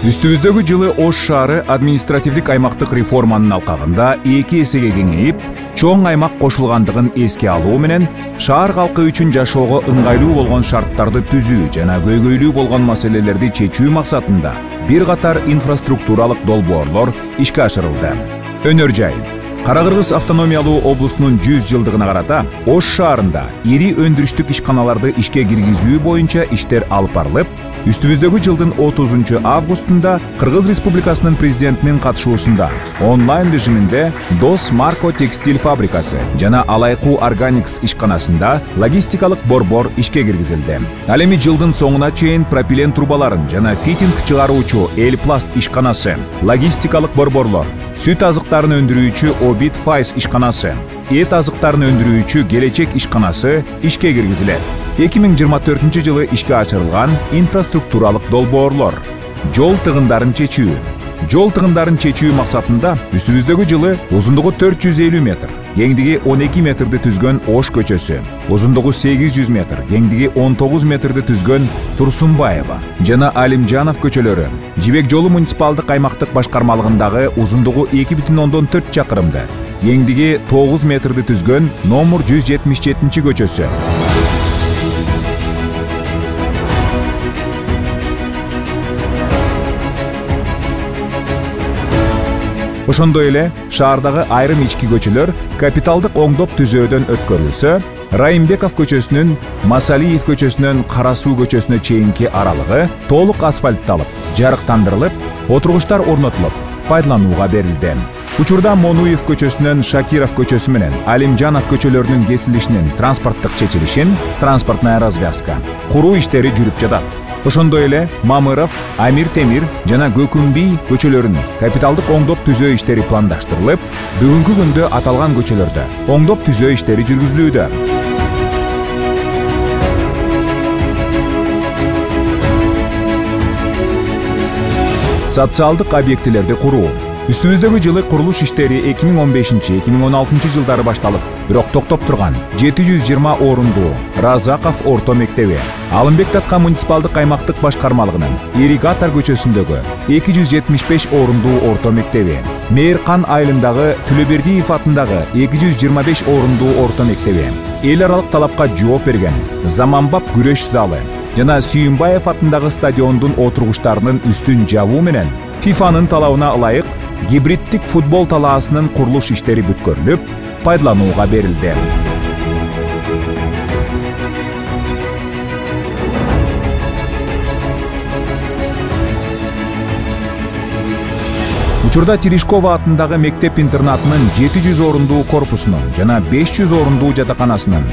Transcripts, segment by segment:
Үстүбүздөгү жылы Ош шаары административдик аймактык реформанын алкагында 2 эсеге кеңейип, чоң аймак кошулгандыгын эске алуу менен шаар калкы үчүн жашоого ыңгайлуу болгон шарттарды түзүү жана көйгөйлүү болгон маселелерди чечүү максатында бир катар инфраструктуралык долбоорлор ишке ашырылды. Өнөр жай Кара-Кыргыз автономиялуу облусунун 100 жылдыгына карата Ош шаарында ири өндүрүштүк ишканаларды ишке киргизүү боюнча иштер алып барылып, үстүбүздөгү жылдын 30 августунда Кыргыз Республикасынын президентинин катышуусунда онлайн режиминде Дос Марко текстиль фабрикасы жана Алайкуу Органикс ишканасында логистикалык борбор ишке киргизилди. Ал эми жылдын соңуна чейин пропилен трубаларын жана фитинг чыгаруучу Элпласт ишканасы, логистикалык борборлор, сүт азыктарын өндүрүүчү Обид Файс ишканасы, эт азыктарын өндүрүүчү Келечек ишканасы ишке киргизилет. 2024 жылы ишке ачырылган инфраструктуралык долбоорлор. Жол тыгындарын чечүү. Жол тыгындарын чечүү максатында үстүбүздөгү жылы узундугу 450 метр, кеңдиги 12 метрди түзгөн Ош көчөсү, узундугу 800 метр, кеңдиги 19 метрди түзгөн Турсунбаева жана Алимжанов көчөлөрү, Жибек жолу муниципалдык аймактык башкармалыгындагы узундугу 2,4 чакырымды, кеңдиги 9 метрди түзгөн номер 177 көчөсү. Ошондой эле шаардагы айрым ички көчөлөр капиталдык оңдоп түзөөдөн өткөрүлсө, Райымбеков көчөсүнүн Масалиев көчөсүнөн Кара Суу көчөсүнө чейинки аралыгы толук асфальтталып, жарыктандырылып, отургучтар орнотулуп, пайдаланууга берилди. Учурда Монуев көчөсүнөн Шакиров көчөсү менен Алимжанов көчөлөрүнүн кесилишинин транспорттук чечилишин, транспортная развязка, куруу иштери жүрүп жатат. Ошондой эле Мамыров, Амир Темир жана Көкүмбий көчөлөрүнүн капиталдык оңдоп түзөө иштери пландаштырылып, бүгүнкү күндө аталган көчөлөрдө оңдоп түзөө иштери жүргүзүлүүдө. Социалдык объектилерди куруу. Үстүбүздөгү жылы курулуш иштери 2015-2016 жылдары башталып, бирок токтоп турган 720 орундуу Разаков орто мектеби, Алымбек Татка муниципалдык аймактык башкармалыгынын Ирригатор көчөсүндөгү 275 орундуу орто мектеби, Мээркан айылындагы Түлөбердиев атындагы 225 орундуу орто мектеби, эл аралык талапка жооп берген Заманбап күрөш залы жана Сүйүнбаев атындагы стадиондун отургучтарынын үстүн жабуу менен ФИФАнын талабына ылайык гибриддик футбол талаасынын курулуш иштери бүткөрүлүп, пайдаланууга берилди. Учурда Терешкова атындагы мектеп-интернатынын 700 орундуу корпусунун жана 500 орундуу жатаканасынын,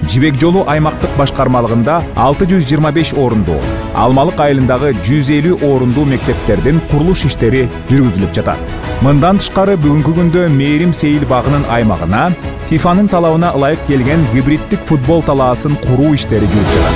Жибек жолу аймактык башкармалыгында 625 орундуу, Алмалык айылындагы 150 орундуу мектептердин курулуш иштери жүргүзүлүп жатат. Мындан тышкары бүгүнкү күндө Мээрим Сейил багынын аймагына ФИФАнын талабына ылайык келген гибриддик футбол талаасын куруу иштери жүрүп жатат.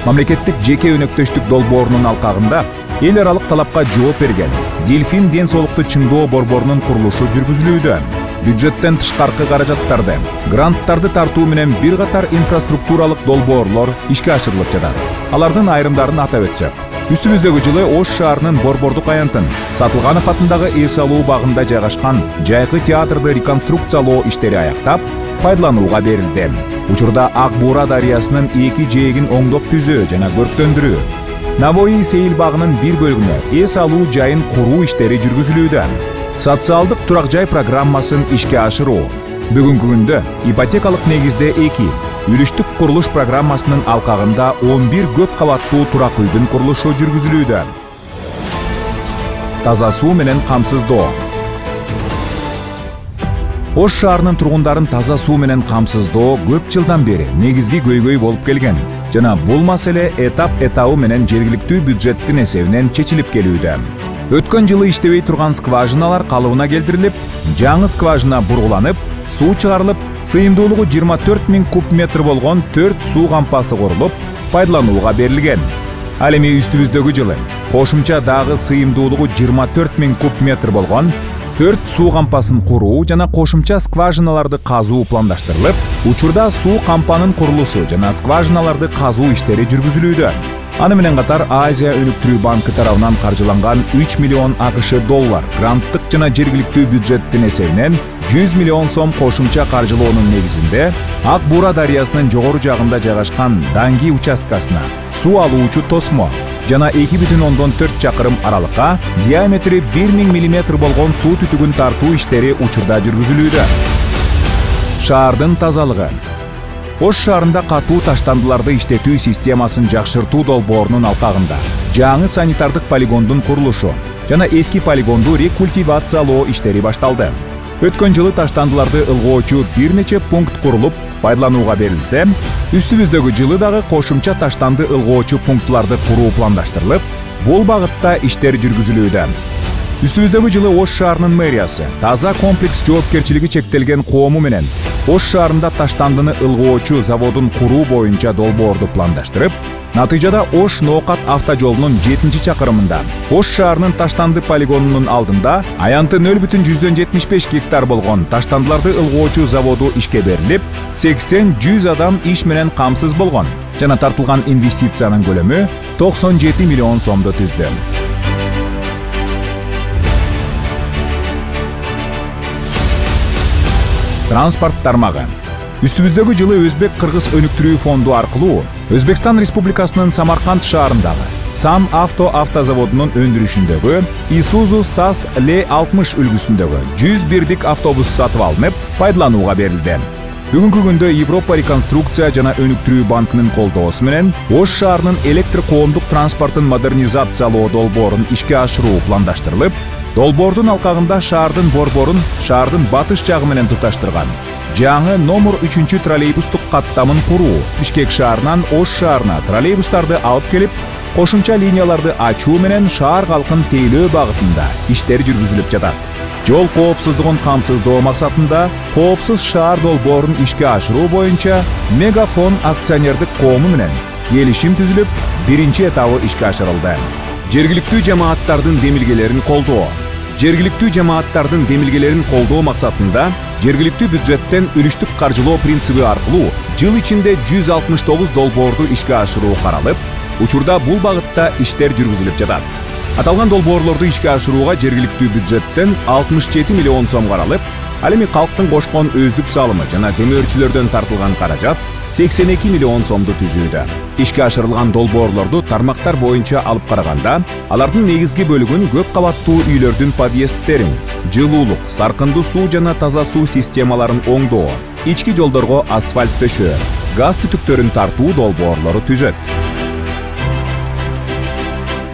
Мамлекеттик жеке өнөктөштүк долбоорунун алкагында эл аралык талапка жооп берген Дельфин ден соолукту чыңдоо борборунун курулушу жүргүзүлүүдө. Бюджеттен тышкаркы каражаттарды, гранттарды тартуу менен бир катар инфраструктуралык долбоорлор ишке ашырылып жатат. Алардын айрымдарын атап өтсөк, үстүбүздөгү жылы Ош шаарынын Борбордук аянтын Сатылганов атындагы эс алуу багында жайгашкан жайкы театрды реконструкциялоо иштери аяктап, пайдаланууга берилди. Учурда Ак Буура дарыясынын 2 жээгин оңдоп түзөө жана көрктөндүрүү, Навои Сейил багынын бир бөлүгүнө эс алуу жайын куруу иштери жүргүзүлүүдө. Социалдык турак жай программасын ишке ашыруу. Бүгүнкү күндө ипотекалык негизде 2, үлүштүк курулуш программасынын алкагында 11 көп кабаттуу турак үйдүн курулушу жүргүзүлүүдө. Таза суу менен камсыздоо. Ош шаарынын тургундарын таза суу менен камсыздоо көп жылдан бери негизги көйгөй болуп келген жана бул маселе этап-этабы менен жергиликтүү бюджеттин эсебинен чечилип келүүдө. Өткөн жылы иштебей турган скважиналар калыбына келтирилип, жаңы скважина бургуланып, суу чыгарылып, сыйымдуулугу 24 000 куб метр болгон 4 суу кампасы курулуп, пайдаланууга берилген. Ал эми үстүбүздөгү жылы кошумча дагы сыйымдуулугу 24 000 куб метр болгон 4 суу кампасын куруу жана кошумча скважиналарды казуу пландаштырылып, учурда суу кампанын курулушу жана скважиналарды казуу иштери жүргүзүлүүдө. Аны менен катар Азия өнүктүрүү банкы тарабынан каржыланган 3 миллион АКШ доллар гранттык жана жергиликтүү бюджеттин эсебинен 100 миллион сом кошумча каржылоонун негизинде Ак Буура дарыясынын жогору жагында жайгашкан Данги участкасына суу алуучу тосмо жана 2,4 чакырым аралыкка диаметри 1000 мм болгон суу түтүгүн тартуу иштери учурда жүргүзүлүүдө. Шаардын тазалыгы. Ош шаарында катуу таштандыларды иштетүү системасын жакшыртуу долбоорунун алкагында жаңы санитардык полигондун курулушу жана эски полигонду рекультивациялоо иштери башталды. Өткөн жылы таштандыларды ылгоочу бир нече пункт курулуп, пайдаланууга берилсе, үстүбүздөгү жылы дагы кошумча таштанды ылгоочу пунктларды куруу пландаштырылып, бул багытта иштер жүргүзүлүүдө. Үстүбүздөгү жылы Ош шаарынын мэриясы таза комплекс жоопкерчилиги чектелген коому менен Ош шаарында таштандыны ылгоочу заводун куруу боюнча долбоорду пландаштырып, натыйжада Ош Ноокат автожолунун 7-чакырымында Ош шаарынын таштанды полигонунун алдында аянты 0,75 гектар болгон таштандыларды ылгоочу заводу ишке берилип, 80-100 адам иш менен камсыз болгон жана тартылган инвестициянын көлөмү 97 миллион сомду түздү. Транспорт тармагы. Үстүбүздөгү жылы Өзбек-Кыргыз өнүктүрүү фонду аркылуу Өзбекстан Республикасынын Самарканд шаарындагы Сам авто автозаводунун өндүрүшүндөгү Isuzu SAS L60 үлгүсүндөгү 101 автобус сатып алынып, пайдаланууга берилди. Бүгүнкү күндө Европа реконструкция жана өнүктүрүү банкынын колдоосу менен Ош шаарынын электр коомдук транспортун модернизациялоо долбоорун ишке ашыруу пландаштырылып, долбоордун алкагында шаардын борборун шаардын батыш жагы менен туташтырган жаңы номер 3 троллейбустук каттамын куруу, Бишкек шаарынан Ош шаарына троллейбустарды алып келип, кошумча линияларды ачуу менен шаар калкын тейлөө багытында иштер жүргүзүлүп жатат. Жол коопсуздугун камсыздоо максатында коопсуз шаар долбоорун ишке ашыруу боюнча Мегафон акционердик коому менен келишим түзүлүп, биринчи этабы ишке ашырылды. Жергиликтүү жамааттардын демилгелерин колдоо. Жергиликтүү жамааттардын демилгелерин колдоо максатында жергиликтүү бюджеттен үлүштүк каржылоо принциби аркылуу жыл ичинде 169 долбоорду ишке ашыруу каралып, учурда бул багытта иштер жүргүзүлүп жатат. Аталган долбоорлорду ишке ашырууга жергиликтүү бюджеттен 67 миллион сом каралып, ал эми калктын кошкон өздүк салымы жана демөөрчүлөрдөн тартылган каражат 82 миллион сомду түзүүдө. Ишке ашырылган долбоорлорду тармактар боюнча алып караганда, алардын негизги бөлүгүн көп кабаттуу үйлөрдүн подъезддерин, жылуулук, саркындуу суу жана таза суу системаларын оңдоо, ички жолдорго асфальт төшөө, газ түтүктөрүн тартуу долбоорлору түзөт.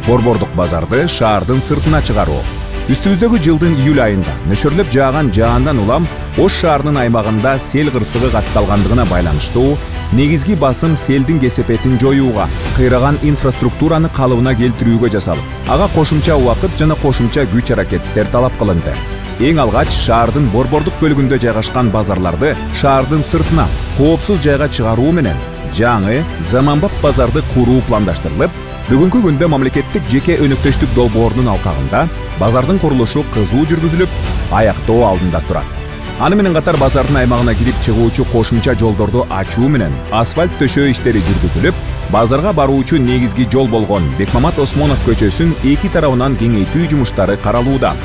Борбордук базарды шаардын сыртына чыгаруу. Үстүбүздөгү жылдын июль айында нөшөрлөп жааган жаандан улам Ош шаарынын аймагында сел кырсыгы катталгандыгына байланыштуу негизги басым селдин кесепетин жоюуга, кыйраган инфраструктураны калыбына келтирүүгө жасалып, ага кошумча убакыт жана кошумча күч-аракеттер талап кылынды. Эң алгач шаардын борбордук бөлүгүндө жайгашкан базарларды шаардын сыртына коопсуз жайга чыгаруу менен жаңы заманбап базарды куруу пландаштырылып, бүгүнкү күндө мамлекеттик жеке өнөктөштүк долбоорунун алкагында базардын курулушу кызуу жүргүзүлүп, аяктоо алдында турат. Аны менен катар базардын аймагына кирип чыгуучу кошумча жолдорду ачуу менен асфальт төшөө иштери жүргүзүлүп, базарга баруучу негизги жол болгон Бекмамат Осмонов көчөсүн эки тарабынан кеңейтүү жумуштары каралууда.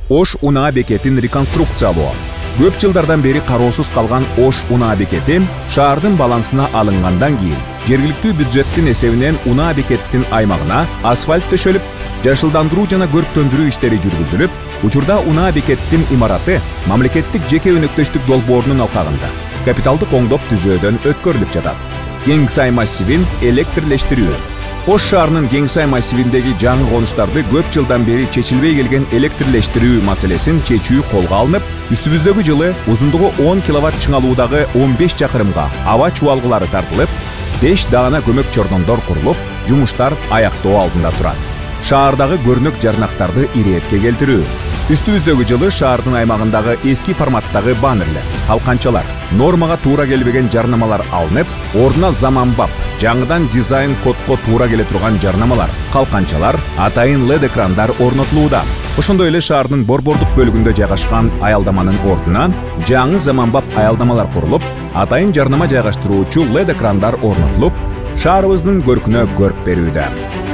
Ош унаа бекетин реконструкциялоо. Көп жылдардан бери кароосуз калган Ош унаа бекети шаардын балансына алынгандан кийин жергиликтүү бюджеттин эсебинен унаа бекеттин аймагына асфальт төшөлүп, жашылдандыруу жана көрктөндүрүү иштери жүргүзүлүп, учурда унаа бекеттин имараты мамлекеттик жеке өнөктөштүк долбоорунун алкагында капиталдык оңдоп түзөөдөн өткөрүлүп жатат. Кең Сай массивин электрлештирүү. Ош шаарынын Кең Сай массивиндеги жаңы конуштарды көп жылдан бери чечилбей келген электрлештирүү маселесин чечүү колго алынып, үстүбүздөгү жылы узундугу 10 киловатт чыңалуудагы 15 чакырымга аба чубалгылары тартылып, 5 даана көмөк чордондор курулуп, жумуштар аяктоо алдында турат. Шаардагы көрнөк жарнактарды иретке келтирүү. Үстүбүздөгү жылы шаардын аймагындагы эски форматтагы баннерлер, калканчалар, нормага туура келбеген жарнамалар алынып, ордуна заманбап, жаңыдан дизайн кодко туура келе турган жарнамалар, калканчалар, атайын LED экрандар орнотулууда. Ошондой эле шаардын борбордук бөлүгүндө жайгашкан аялдаманын ордуна жаңы заманбап аялдамалар курулуп, атайын жарнама жайгаштыруучу LED экрандар орнотулуп, шаарыбыздын көркүнө көрк берүүдө.